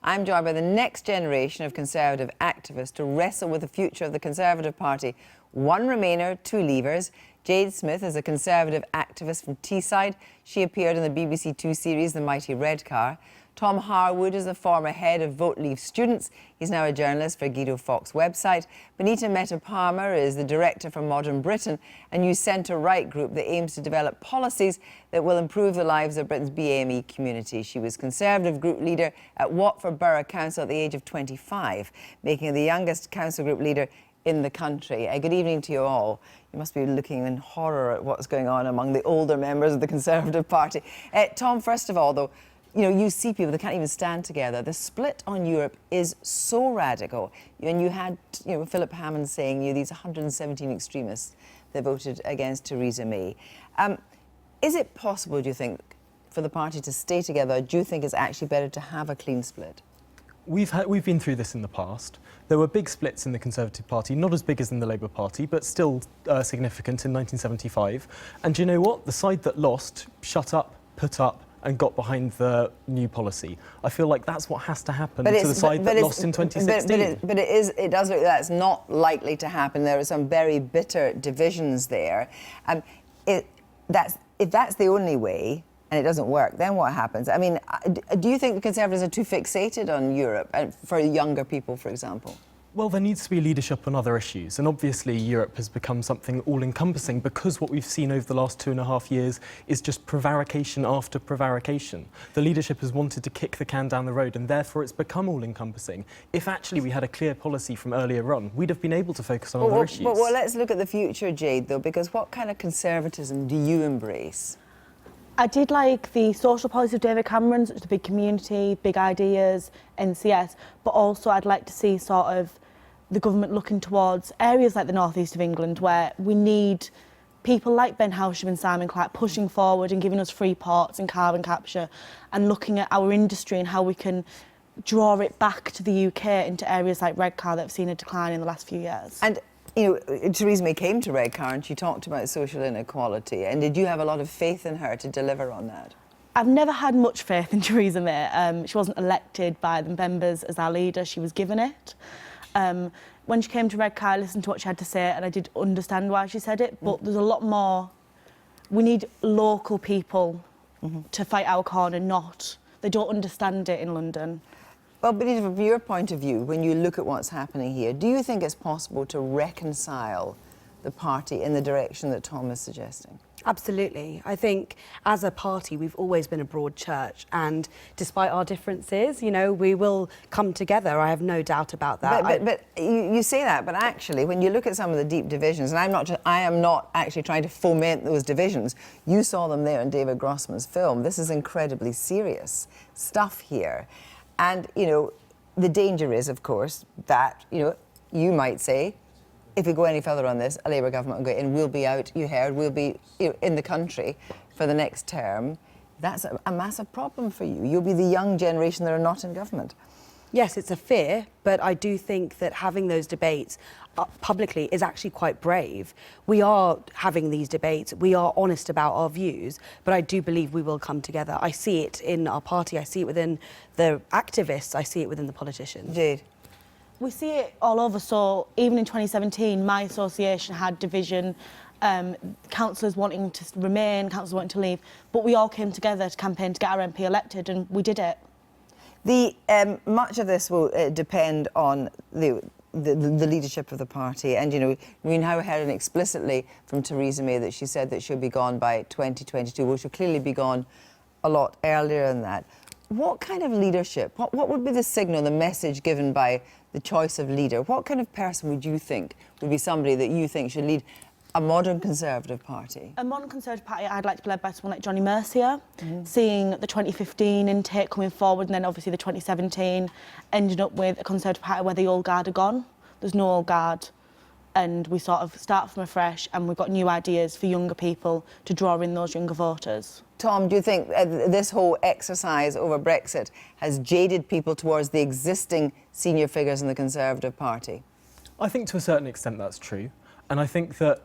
I'm joined by the next generation of Conservative activists to wrestle with the future of the Conservative Party. One Remainer, two Leavers. Jade Smith is a Conservative activist from Teesside. She appeared in the BBC Two series The Mighty Red Car. Tom Harwood is the former head of Vote Leave Students. He's now a journalist for Guido Fawkes' website. Benita Mehta-Palmer is the director for Modern Britain, a new centre-right group that aims to develop policies that will improve the lives of Britain's BAME community. She was Conservative group leader at Watford Borough Council at the age of 25, making her the youngest council group leader in the country. Good evening to you all. You must be looking in horror at what's going on among the older members of the Conservative Party. Tom, first of all, though, you see people that can't even stand together. The split on Europe is so radical. And you had, Philip Hammond saying these 117 extremists that voted against Theresa May. Is it possible, do you think, for the party to stay together? Or do you think it's actually better to have a clean split? We've been through this in the past. There were big splits in the Conservative Party, not as big as in the Labour Party, but still significant in 1975. And do you know what? The side that lost shut up, put up, and got behind the new policy. I feel like that's what has to happen to the side that lost in 2016. But it does look like that's not likely to happen. There are some very bitter divisions there. If that's the only way, and it doesn't work, then what happens? I mean, do you think the Conservatives are too fixated on Europe, and for younger people, for example? Well, there needs to be leadership on other issues, and obviously Europe has become something all-encompassing because what we've seen over the last 2.5 years is just prevarication after prevarication. The leadership has wanted to kick the can down the road, and therefore it's become all-encompassing. If actually we had a clear policy from earlier on, we'd have been able to focus on other issues. Well, let's look at the future, Jade, though, because what kind of conservatism do you embrace? I did like the social policy of David Cameron, such as the big community, big ideas, NCS, but also I'd like to see sort of the government looking towards areas like the northeast of England where we need people like Ben Howsham and Simon Clarke pushing forward and giving us free ports and carbon capture and looking at our industry and how we can draw it back to the UK into areas like Redcar that have seen a decline in the last few years. And Theresa May came to Redcar and she talked about social inequality. And did you have a lot of faith in her to deliver on that? I've never had much faith in Theresa May. She wasn't elected by the members as our leader, she was given it. When she came to Redcar, I listened to what she had to say and I did understand why she said it, but there's a lot more. We need local people to fight our corner, they don't understand it in London. Well, but from your point of view, when you look at what's happening here, do you think it's possible to reconcile the party in the direction that Tom is suggesting? Absolutely. I think as a party, we've always been a broad church, and despite our differences, we will come together. I have no doubt about that. But you say that, but actually, when you look at some of the deep divisions, and I am not actually trying to foment those divisions. You saw them there in David Grossman's film. This is incredibly serious stuff here. And, the danger is, of course, that, you might say, if we go any further on this, a Labour government will go in, we'll be out, we'll be in the country for the next term. That's a massive problem for you. You'll be the young generation that are not in government. Yes, it's a fear, but I do think that having those debates publicly is actually quite brave. We are having these debates, we are honest about our views, but I do believe we will come together. I see it in our party, I see it within the activists, I see it within the politicians. Jade? We see it all over, so even in 2017, my association had division, councillors wanting to remain, councillors wanting to leave, but we all came together to campaign to get our MP elected, and we did it. Much of this will depend on the leadership of the party, and we now heard explicitly from Theresa May that she said that she'll be gone by 2022. Well, she'll clearly be gone a lot earlier than that. What kind of leadership, what would be the signal, the message given by the choice of leader? What kind of person would you think would be somebody that you think should lead a modern Conservative Party? A modern Conservative Party, I'd like to be led by someone like Johnny Mercier, seeing the 2015 intake coming forward and then obviously the 2017 ending up with a Conservative Party where the old guard are gone. There's no old guard, and we sort of start from afresh and we've got new ideas for younger people to draw in those younger voters. Tom, do you think this whole exercise over Brexit has jaded people towards the existing senior figures in the Conservative Party? I think to a certain extent that's true. And I think that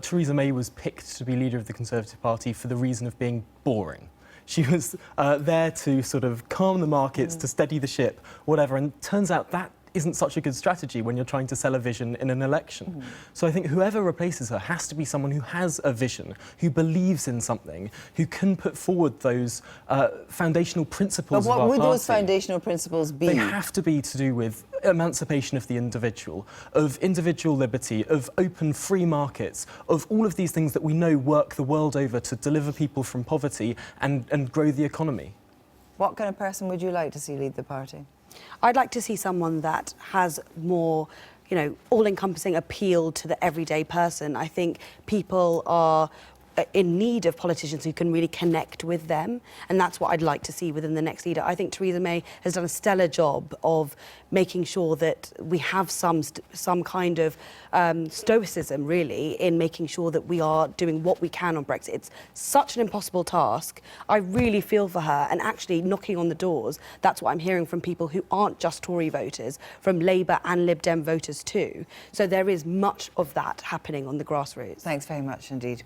Theresa May was picked to be leader of the Conservative Party for the reason of being boring. She was there to sort of calm the markets, to steady the ship, whatever. And turns out that isn't such a good strategy when you're trying to sell a vision in an election. So I think whoever replaces her has to be someone who has a vision, who believes in something, who can put forward those foundational principles But of our what would party. those foundational principles be? They have to be to do with emancipation of the individual, of individual liberty, of open free markets, of all of these things that we know work the world over to deliver people from poverty and grow the economy. What kind of person would you like to see lead the party? I'd like to see someone that has more, you know, all-encompassing appeal to the everyday person. I think people are in need of politicians who can really connect with them, and that's what I'd like to see within the next leader. I think Theresa May has done a stellar job of making sure that we have some kind of stoicism, really, in making sure that we are doing what we can on Brexit. It's such an impossible task. I really feel for her, and actually knocking on the doors, that's what I'm hearing from people who aren't just Tory voters, from Labour and Lib Dem voters too. So there is much of that happening on the grassroots. Thanks very much indeed.